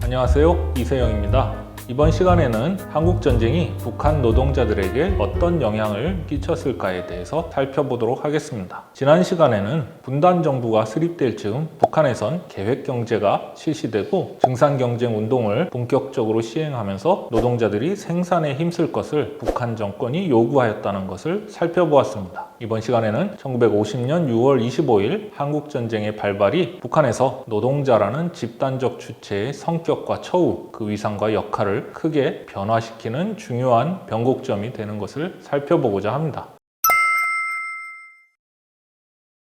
안녕하세요, 이세영입니다. 이번 시간에는 한국전쟁이 북한 노동자들에게 어떤 영향을 끼쳤을까에 대해서 살펴보도록 하겠습니다. 지난 시간에는 분단정부가 수립될 즈음 북한에선 계획경제가 실시되고 증산경쟁 운동을 본격적으로 시행하면서 노동자들이 생산에 힘쓸 것을 북한 정권이 요구하였다는 것을 살펴보았습니다. 이번 시간에는 1950년 6월 25일 한국전쟁의 발발이 북한에서 노동자라는 집단적 주체의 성격과 처우, 그 위상과 역할을 크게 변화시키는 중요한 변곡점이 되는 것을 살펴보고자 합니다.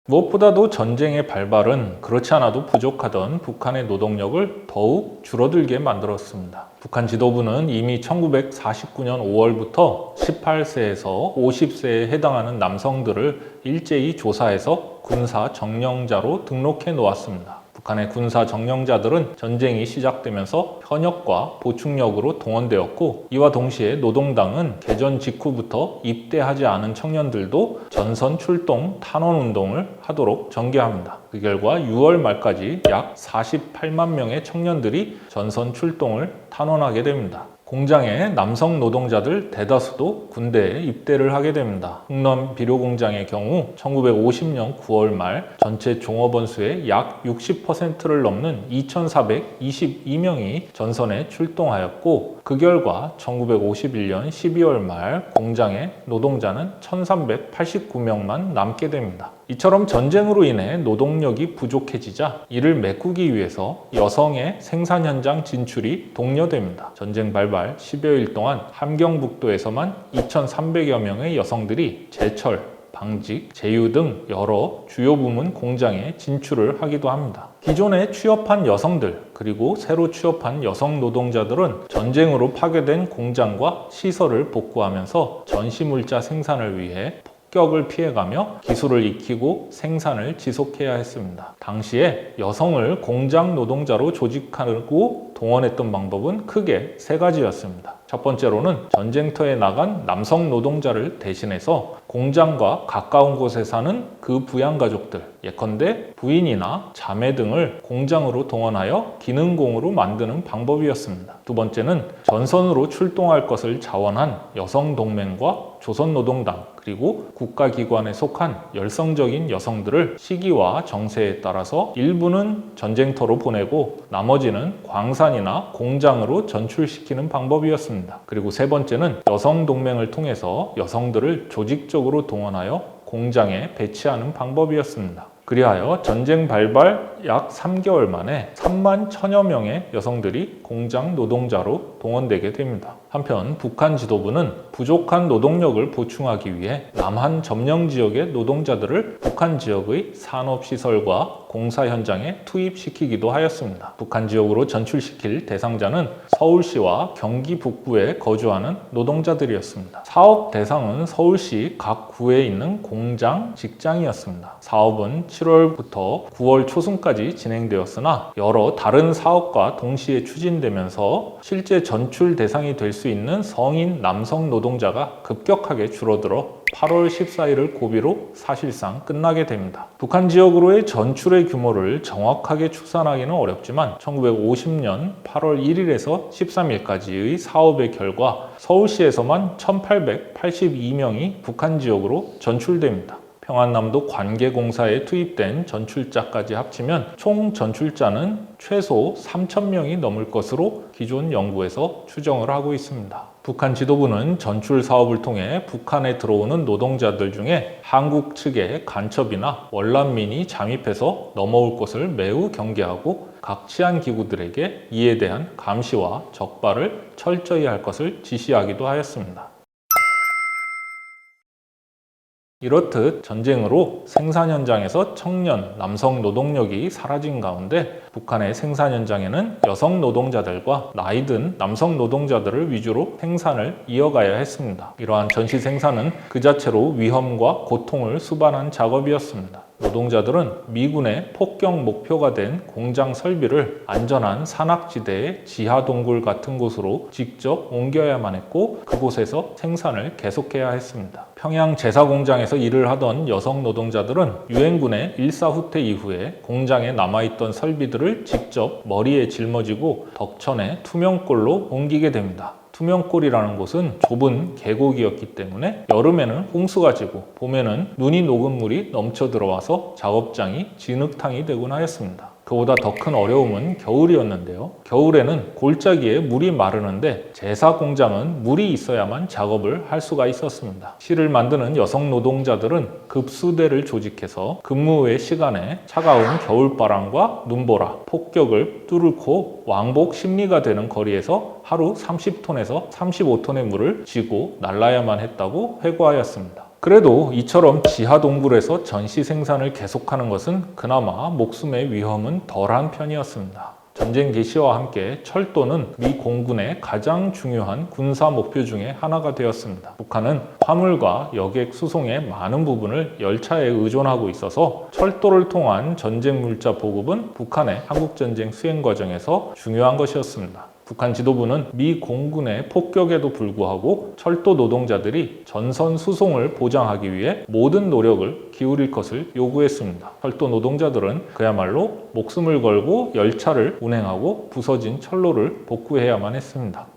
무엇보다도 전쟁의 발발은 그렇지 않아도 부족하던 북한의 노동력을 더욱 줄어들게 만들었습니다. 북한 지도부는 이미 1949년 5월부터 18세에서 50세에 해당하는 남성들을 일제히 조사해서 군사 정령자로 등록해 놓았습니다. 북한의 군사 정령자들은 전쟁이 시작되면서 현역과 보충력으로 동원되었고, 이와 동시에 노동당은 개전 직후부터 입대하지 않은 청년들도 전선 출동 탄원운동을 하도록 전개합니다. 그 결과 6월 말까지 약 48만 명의 청년들이 전선 출동을 탄원하게 됩니다. 공장의 남성 노동자들 대다수도 군대에 입대를 하게 됩니다. 흥남 비료공장의 경우 1950년 9월 말 전체 종업원 수의 약 60%를 넘는 2,422명이 전선에 출동하였고, 그 결과 1951년 12월 말 공장의 노동자는 1,389명만 남게 됩니다. 이처럼 전쟁으로 인해 노동력이 부족해지자 이를 메꾸기 위해서 여성의 생산 현장 진출이 독려됩니다. 전쟁 발발 10여일 동안 함경북도에서만 2,300여 명의 여성들이 제철, 방직, 제유 등 여러 주요 부문 공장에 진출을 하기도 합니다. 기존에 취업한 여성들, 그리고 새로 취업한 여성 노동자들은 전쟁으로 파괴된 공장과 시설을 복구하면서 전시물자 생산을 위해 폭격을 피해가며 기술을 익히고 생산을 지속해야 했습니다. 당시에 여성을 공장 노동자로 조직하고 동원했던 방법은 크게 세 가지였습니다. 첫 번째로는 전쟁터에 나간 남성 노동자를 대신해서 공장과 가까운 곳에 사는 그 부양가족들, 예컨대 부인이나 자매 등을 공장으로 동원하여 기능공으로 만드는 방법이었습니다. 두 번째는 전선으로 출동할 것을 자원한 여성동맹과 조선노동당, 그리고 국가기관에 속한 열성적인 여성들을 시기와 정세에 따라서 일부는 전쟁터로 보내고 나머지는 광산이나 공장으로 전출시키는 방법이었습니다. 그리고 세 번째는 여성동맹을 통해서 여성들을 조직적으로 동원하여 공장에 배치하는 방법이었습니다. 그리하여 전쟁 발발 약 3개월 만에 3만 1,000여 명의 여성들이 공장 노동자로 동원되게 됩니다. 한편 북한 지도부는 부족한 노동력을 보충하기 위해 남한 점령 지역의 노동자들을 북한 지역의 산업시설과 공사 현장에 투입시키기도 하였습니다. 북한 지역으로 전출시킬 대상자는 서울시와 경기 북부에 거주하는 노동자들이었습니다. 사업 대상은 서울시 각 구에 있는 공장, 직장이었습니다. 사업은 7월부터 9월 초순까지 진행되었으나 여러 다른 사업과 동시에 추진되면서 실제 전출 대상이 될 수 있는 성인 남성 노동자가 급격하게 줄어들어 8월 14일을 고비로 사실상 끝나게 됩니다. 북한 지역으로의 전출의 규모를 정확하게 추산하기는 어렵지만 1950년 8월 1일에서 13일까지의 사업의 결과 서울시에서만 1,882명이 북한 지역으로 전출됩니다. 평안남도 관계공사에 투입된 전출자까지 합치면 총 전출자는 최소 3,000명이 넘을 것으로 기존 연구에서 추정을 하고 있습니다. 북한 지도부는 전출 사업을 통해 북한에 들어오는 노동자들 중에 한국 측의 간첩이나 월남민이 잠입해서 넘어올 것을 매우 경계하고 각 치안기구들에게 이에 대한 감시와 적발을 철저히 할 것을 지시하기도 하였습니다. 이렇듯 전쟁으로 생산 현장에서 청년, 남성 노동력이 사라진 가운데 북한의 생산 현장에는 여성 노동자들과 나이든 남성 노동자들을 위주로 생산을 이어가야 했습니다. 이러한 전시 생산은 그 자체로 위험과 고통을 수반한 작업이었습니다. 노동자들은 미군의 폭격 목표가 된 공장 설비를 안전한 산악지대의 지하 동굴 같은 곳으로 직접 옮겨야만 했고, 그곳에서 생산을 계속해야 했습니다. 평양 제사공장에서 일을 하던 여성 노동자들은 유엔군의 일사후퇴 이후에 공장에 남아있던 설비들을 직접 머리에 짊어지고 덕천의 투명골로 옮기게 됩니다. 투명골이라는 곳은 좁은 계곡이었기 때문에 여름에는 홍수가 지고 봄에는 눈이 녹은 물이 넘쳐 들어와서 작업장이 진흙탕이 되곤 하였습니다. 그보다 더 큰 어려움은 겨울이었는데요. 겨울에는 골짜기에 물이 마르는데 제사 공장은 물이 있어야만 작업을 할 수가 있었습니다. 실을 만드는 여성 노동자들은 급수대를 조직해서 근무 외 시간에 차가운 겨울바람과 눈보라, 폭격을 뚫고 왕복 심리가 되는 거리에서 하루 30톤에서 35톤의 물을 쥐고 날라야만 했다고 회고하였습니다. 그래도 이처럼 지하 동굴에서 전시 생산을 계속하는 것은 그나마 목숨의 위험은 덜한 편이었습니다. 전쟁 개시와 함께 철도는 미 공군의 가장 중요한 군사 목표 중에 하나가 되었습니다. 북한은 화물과 여객 수송의 많은 부분을 열차에 의존하고 있어서 철도를 통한 전쟁 물자 보급은 북한의 한국전쟁 수행 과정에서 중요한 것이었습니다. 북한 지도부는 미 공군의 폭격에도 불구하고 철도 노동자들이 전선 수송을 보장하기 위해 모든 노력을 기울일 것을 요구했습니다. 철도 노동자들은 그야말로 목숨을 걸고 열차를 운행하고 부서진 철로를 복구해야만 했습니다.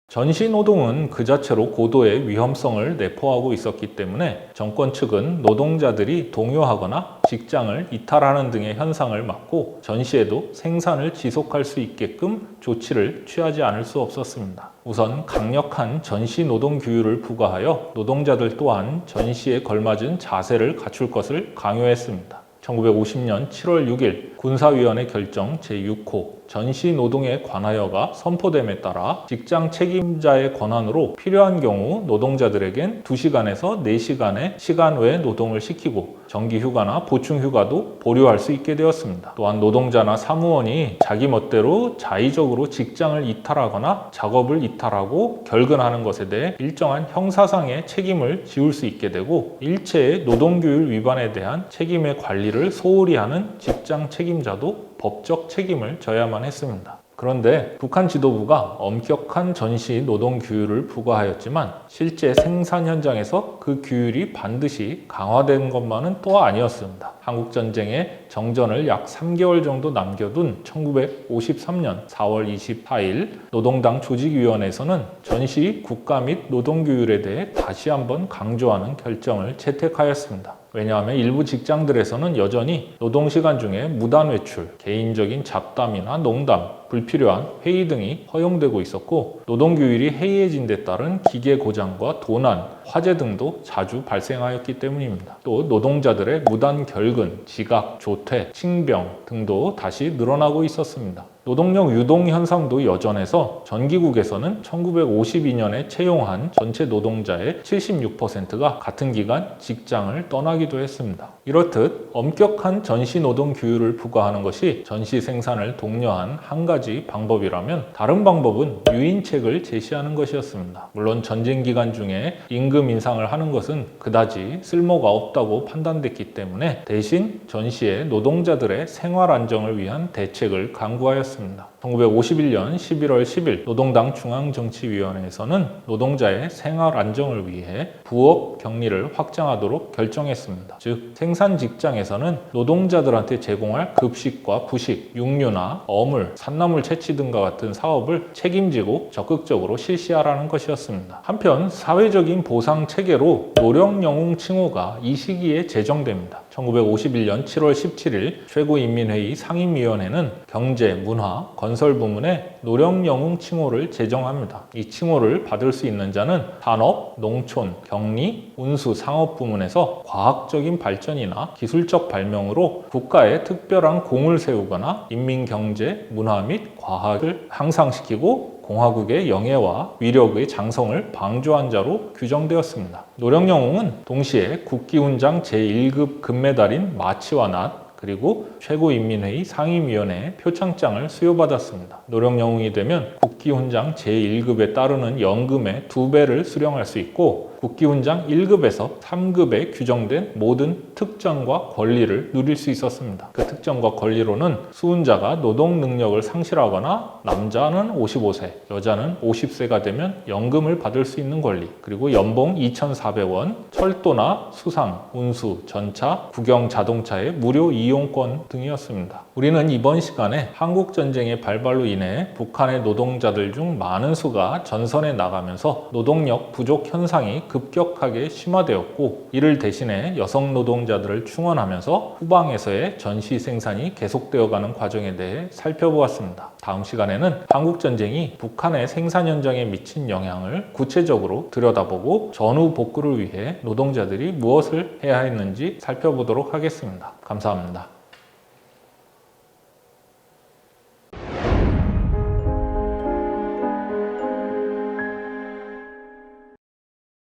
전시 노동은 그 자체로 고도의 위험성을 내포하고 있었기 때문에 정권 측은 노동자들이 동요하거나 직장을 이탈하는 등의 현상을 막고 전시에도 생산을 지속할 수 있게끔 조치를 취하지 않을 수 없었습니다. 우선 강력한 전시 노동 규율을 부과하여 노동자들 또한 전시에 걸맞은 자세를 갖출 것을 강요했습니다. 1950년 7월 6일 군사위원회 결정 제6호 전시 노동에 관하여가 선포됨에 따라 직장 책임자의 권한으로 필요한 경우 노동자들에겐 2시간에서 4시간의 시간 외 노동을 시키고 정기휴가나 보충휴가도 보류할 수 있게 되었습니다. 또한 노동자나 사무원이 자기 멋대로 자의적으로 직장을 이탈하거나 작업을 이탈하고 결근하는 것에 대해 일정한 형사상의 책임을 지울 수 있게 되고 일체의 노동규율 위반에 대한 책임의 관리를 소홀히 하는 직장 책임자도 법적 책임을 져야만 했습니다. 그런데 북한 지도부가 엄격한 전시 노동 규율을 부과하였지만 실제 생산 현장에서 그 규율이 반드시 강화된 것만은 또 아니었습니다. 한국전쟁의 정전을 약 3개월 정도 남겨둔 1953년 4월 24일 노동당 조직위원회에서는 전시 국가 및 노동규율에 대해 다시 한번 강조하는 결정을 채택하였습니다. 왜냐하면 일부 직장들에서는 여전히 노동시간 중에 무단 외출, 개인적인 잡담이나 농담, 불필요한 회의 등이 허용되고 있었고 노동규율이 해이해진 데 따른 기계 고장과 도난, 화재 등도 자주 발생하였기 때문입니다. 또 노동자들의 무단 결근, 지각, 조퇴, 칭병 등도 다시 늘어나고 있었습니다. 노동력 유동 현상도 여전해서 전기국에서는 1952년에 채용한 전체 노동자의 76%가 같은 기간 직장을 떠나기도 했습니다. 이렇듯 엄격한 전시 노동 규율을 부과하는 것이 전시 생산을 독려한 한 가지 방법이라면 다른 방법은 유인책을 제시하는 것이었습니다. 물론 전쟁 기간 중에 임금 인상을 하는 것은 그다지 쓸모가 없다고 판단됐기 때문에 대신 전시에 노동자들의 생활 안정을 위한 대책을 강구하였습니다. 1951년 11월 10일 노동당 중앙정치위원회에서는 노동자의 생활 안정을 위해 부업 격리를 확장하도록 결정했습니다. 즉 생산 직장에서는 노동자들한테 제공할 급식과 부식, 육류나 어물, 산나물 채취 등과 같은 사업을 책임지고 적극적으로 실시하라는 것이었습니다. 한편 사회적인 보상 체계로 노령영웅 칭호가 이 시기에 제정됩니다. 1951년 7월 17일 최고인민회의 상임위원회는 경제, 문화, 건설 부문에 노령영웅 칭호를 제정합니다. 이 칭호를 받을 수 있는 자는 산업, 농촌, 격리, 운수, 상업 부문에서 과학적인 발전이나 기술적 발명으로 국가에 특별한 공을 세우거나 인민 경제, 문화 및 과학을 향상시키고 공화국의 영예와 위력의 장성을 방조한 자로 규정되었습니다. 노령영웅은 동시에 국기훈장 제1급 금메달인 마치와 낫 그리고 최고인민회의 상임위원회의 표창장을 수여받았습니다. 노령영웅이 되면 국기훈장 제1급에 따르는 연금의 2배를 수령할 수 있고 국기훈장 1급에서 3급에 규정된 모든 특전과 권리를 누릴 수 있었습니다. 그 특전과 권리로는 수훈자가 노동 능력을 상실하거나 남자는 55세, 여자는 50세가 되면 연금을 받을 수 있는 권리, 그리고 연봉 2,400원, 철도나 수상, 운수, 전차, 국영 자동차의 무료 이용권 등이었습니다. 우리는 이번 시간에 한국전쟁의 발발로 인해 북한의 노동자들 중 많은 수가 전선에 나가면서 노동력 부족 현상이 급격하게 심화되었고, 이를 대신해 여성 노동자들을 충원하면서 후방에서의 전시 생산이 계속되어가는 과정에 대해 살펴보았습니다. 다음 시간에는 한국전쟁이 북한의 생산 현장에 미친 영향을 구체적으로 들여다보고 전후 복구를 위해 노동자들이 무엇을 해야 했는지 살펴보도록 하겠습니다. 감사합니다.